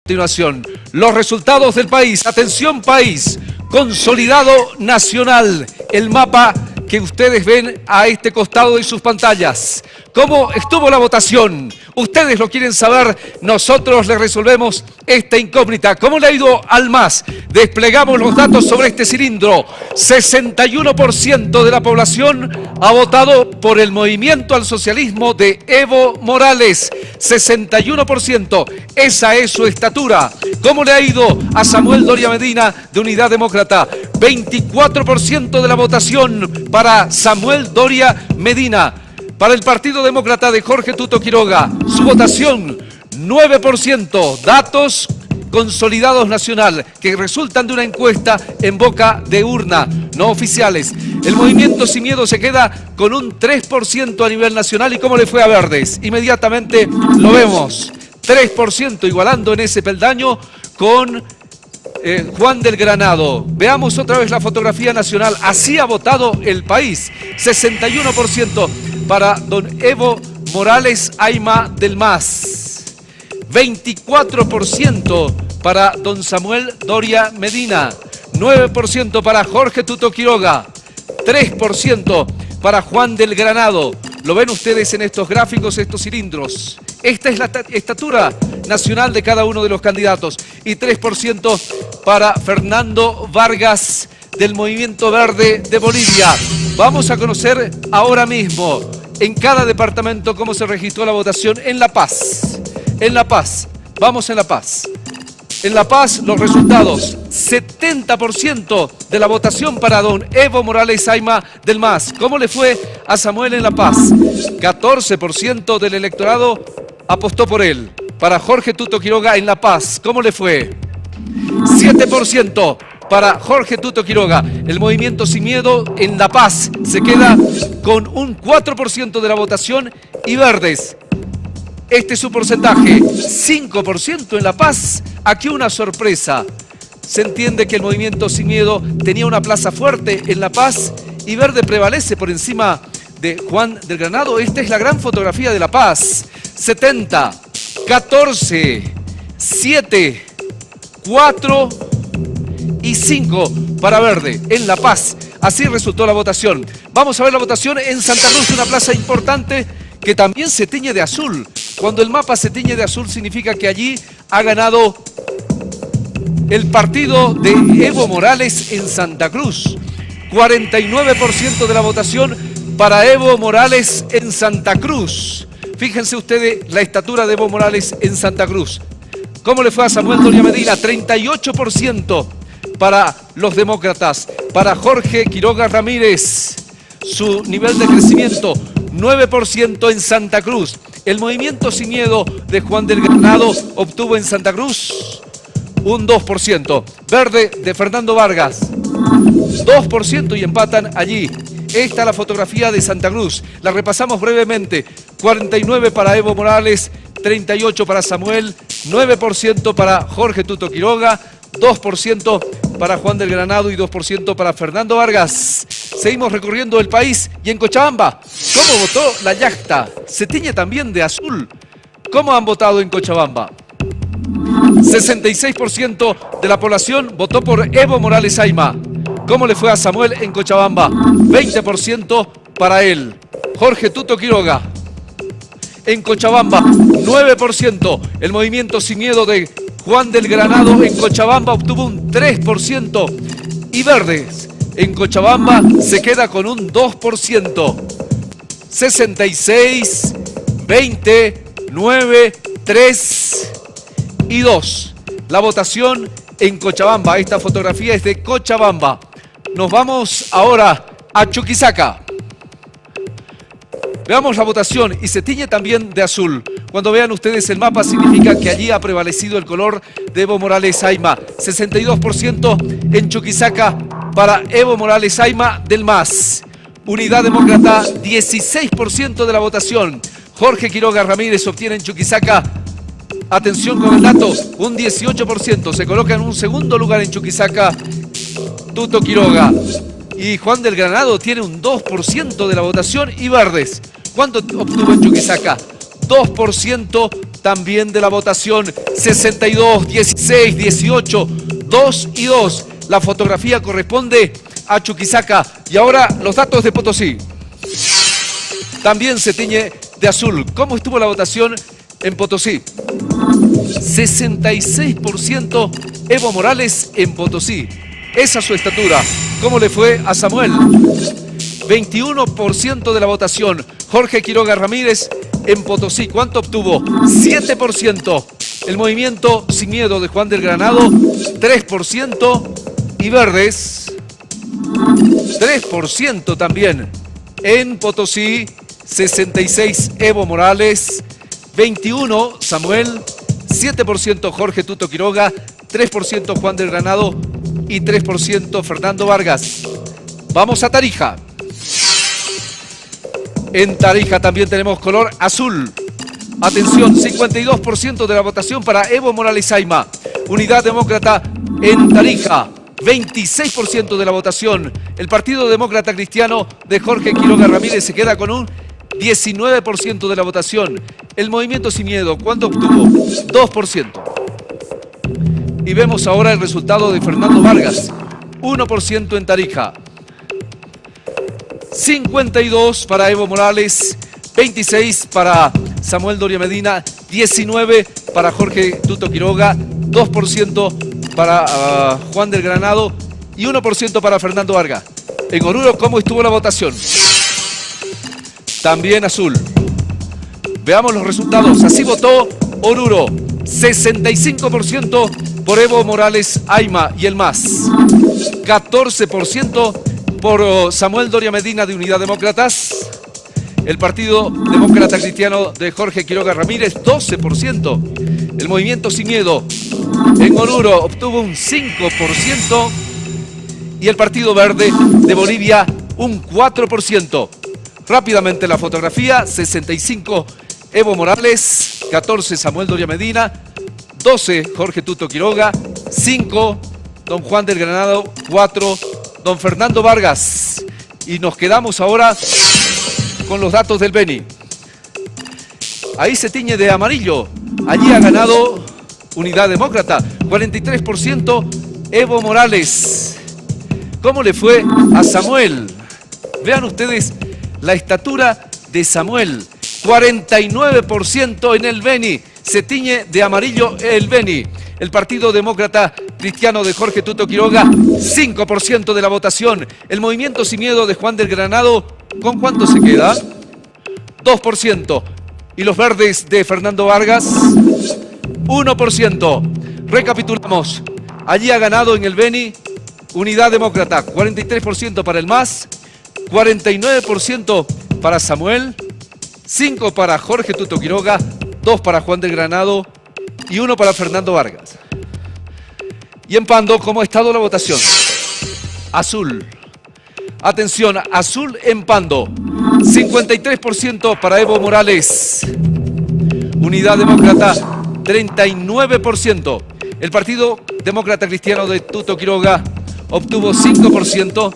Continuación, los resultados del país. Atención país, consolidado nacional, el mapa que ustedes ven a este costado de sus pantallas. ¿Cómo estuvo la votación? Ustedes lo quieren saber, nosotros les resolvemos esta incógnita. ¿Cómo le ha ido al MAS? Desplegamos los datos sobre este cilindro. 61% de la población ha votado por el movimiento al socialismo de Evo Morales. 61%, esa es su estatura. ¿Cómo le ha ido a Samuel Doria Medina de Unidad Demócrata? 24% de la votación para Samuel Doria Medina. Para el Partido Demócrata de Jorge Tuto Quiroga, su votación 9%, datos consolidados nacional que resultan de una encuesta en boca de urna, no oficiales. El Movimiento Sin Miedo se queda con un 3% a nivel nacional. ¿Y cómo le fue a Verdes? Inmediatamente lo vemos, 3%, igualando en ese peldaño con Juan del Granado. Veamos otra vez la fotografía nacional. Así ha votado el país. 61% para don Evo Morales Ayma del MAS. 24% para don Samuel Doria Medina. 9% para Jorge Tuto Quiroga. 3% para Juan del Granado. Lo ven ustedes en estos gráficos, estos cilindros. Esta es la estatura nacional de cada uno de los candidatos. Y 3% para Fernando Vargas del Movimiento Verde de Bolivia. Vamos a conocer ahora mismo en cada departamento cómo se registró la votación en La Paz. En La Paz, vamos en La Paz. En La Paz los resultados, 70% de la votación para don Evo Morales Ayma del MAS. ¿Cómo le fue a Samuel en La Paz? 14% del electorado apostó por él. Para Jorge Tuto Quiroga en La Paz, ¿cómo le fue? 7% para Jorge Tuto Quiroga. El Movimiento Sin Miedo en La Paz se queda con un 4% de la votación y Verdes. Este es su porcentaje, 5% en La Paz. Aquí una sorpresa. Se entiende que el Movimiento Sin Miedo tenía una plaza fuerte en La Paz y Verde prevalece por encima de Juan del Granado. Esta es la gran fotografía de La Paz. 70, 14, 7, 4 y 5 para Verde en La Paz. Así resultó la votación. Vamos a ver la votación en Santa Cruz, una plaza importante que también se tiñe de azul. Cuando el mapa se tiñe de azul significa que allí ha ganado el partido de Evo Morales en Santa Cruz. 49% de la votación para Evo Morales en Santa Cruz. Fíjense ustedes la estatura de Evo Morales en Santa Cruz. ¿Cómo le fue a Samuel Doria Medina? 38% para los demócratas. Para Jorge Quiroga Ramírez, su nivel de crecimiento, 9% en Santa Cruz. El Movimiento Sin Miedo de Juan del Granado obtuvo en Santa Cruz un 2%. Verde de Fernando Vargas, 2% y empatan allí. Esta es la fotografía de Santa Cruz. La repasamos brevemente. 49 para Evo Morales, 38 para Samuel, 9% para Jorge Tuto Quiroga, 2% para Juan del Granado y 2% para Fernando Vargas. Seguimos recorriendo el país y en Cochabamba, ¿cómo votó la yacta? Se tiñe también de azul. ¿Cómo han votado en Cochabamba? 66% de la población votó por Evo Morales Ayma. ¿Cómo le fue a Samuel en Cochabamba? 20% para él. Jorge Tuto Quiroga. En Cochabamba, 9%. El Movimiento Sin Miedo de Juan del Granado en Cochabamba obtuvo un 3%. Y Verdes en Cochabamba se queda con un 2%. 66, 20, 9, 3 y 2. La votación en Cochabamba. Esta fotografía es de Cochabamba. Nos vamos ahora a Chuquisaca. Veamos la votación y se tiñe también de azul. Cuando vean ustedes el mapa significa que allí ha prevalecido el color de Evo Morales Ayma. 62% en Chuquisaca para Evo Morales Ayma del MAS. Unidad Demócrata, 16% de la votación. Jorge Quiroga Ramírez obtiene en Chuquisaca, atención con el dato, un 18%. Se coloca en un segundo lugar en Chuquisaca Tuto Quiroga. Y Juan del Granado tiene un 2% de la votación y Verdes. ¿Cuánto obtuvo en Chuquisaca? 2% también de la votación. 62, 16, 18, 2 y 2. La fotografía corresponde a Chuquisaca. Y ahora los datos de Potosí. También se tiñe de azul. ¿Cómo estuvo la votación en Potosí? 66% Evo Morales en Potosí. Esa es su estatura. ¿Cómo le fue a Samuel? 21% de la votación. Jorge Quiroga Ramírez en Potosí. ¿Cuánto obtuvo? 7%. El movimiento Sin Miedo de Juan del Granado, 3%. Y Verdes, 3% también. En Potosí, 66 Evo Morales, 21 Samuel, 7% Jorge Tuto Quiroga, 3% Juan del Granado y 3% Fernando Vargas. Vamos a Tarija. En Tarija también tenemos color azul. Atención, 52% de la votación para Evo Morales Ayma. Unidad Demócrata en Tarija. 26% de la votación. El Partido Demócrata Cristiano de Jorge Quiroga Ramírez se queda con un 19% de la votación. El Movimiento Sin Miedo, ¿cuánto obtuvo? 2%. Y vemos ahora el resultado de Fernando Vargas. 1% en Tarija. 52 para Evo Morales, 26 para Samuel Doria Medina, 19 para Jorge Tuto Quiroga, 2% para Juan del Granado y 1% para Fernando Vargas. En Oruro, ¿cómo estuvo la votación? También azul. Veamos los resultados. Así votó Oruro. 65% por Evo Morales Ayma y el MAS. 14% por Samuel Doria Medina de Unidad Demócratas. El Partido Demócrata Cristiano de Jorge Quiroga Ramírez, 12%. El Movimiento Sin Miedo en Oruro obtuvo un 5%. Y el Partido Verde de Bolivia, un 4%. Rápidamente la fotografía: 65 Evo Morales, 14 Samuel Doria Medina, 12 Jorge Tuto Quiroga, 5 don Juan del Granado, 4 don Fernando Vargas. Y nos quedamos ahora con los datos del Beni. Ahí se tiñe de amarillo. Allí ha ganado Unidad Demócrata, 43% Evo Morales. ¿Cómo le fue a Samuel? Vean ustedes la estatura de Samuel. 49% en el Beni. Se tiñe de amarillo el Beni. El Partido Demócrata Cristiano de Jorge Tuto Quiroga, 5% de la votación. El Movimiento Sin Miedo de Juan del Granado, ¿con cuánto se queda? 2%. Y los Verdes de Fernando Vargas, 1%. Recapitulamos. Allí ha ganado en el Beni Unidad Demócrata, 43% para el MAS, 49% para Samuel, 5 para Jorge Tuto Quiroga, 2 para Juan del Granado y 1 para Fernando Vargas. Y en Pando, ¿cómo ha estado la votación? Azul. Atención, azul en Pando. 53% para Evo Morales. Unidad Demócrata, 39%. El Partido Demócrata Cristiano de Tuto Quiroga obtuvo 5%.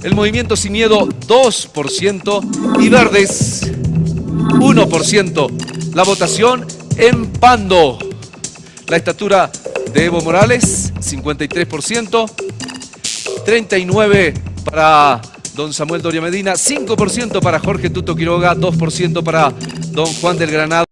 El Movimiento Sin Miedo, 2%. Y Verdes, 1%. La votación en Pando. La estatura de Evo Morales, 53%. 39% para don Samuel Doria Medina, 5% para Jorge Tuto Quiroga, 2% para don Juan del Granado.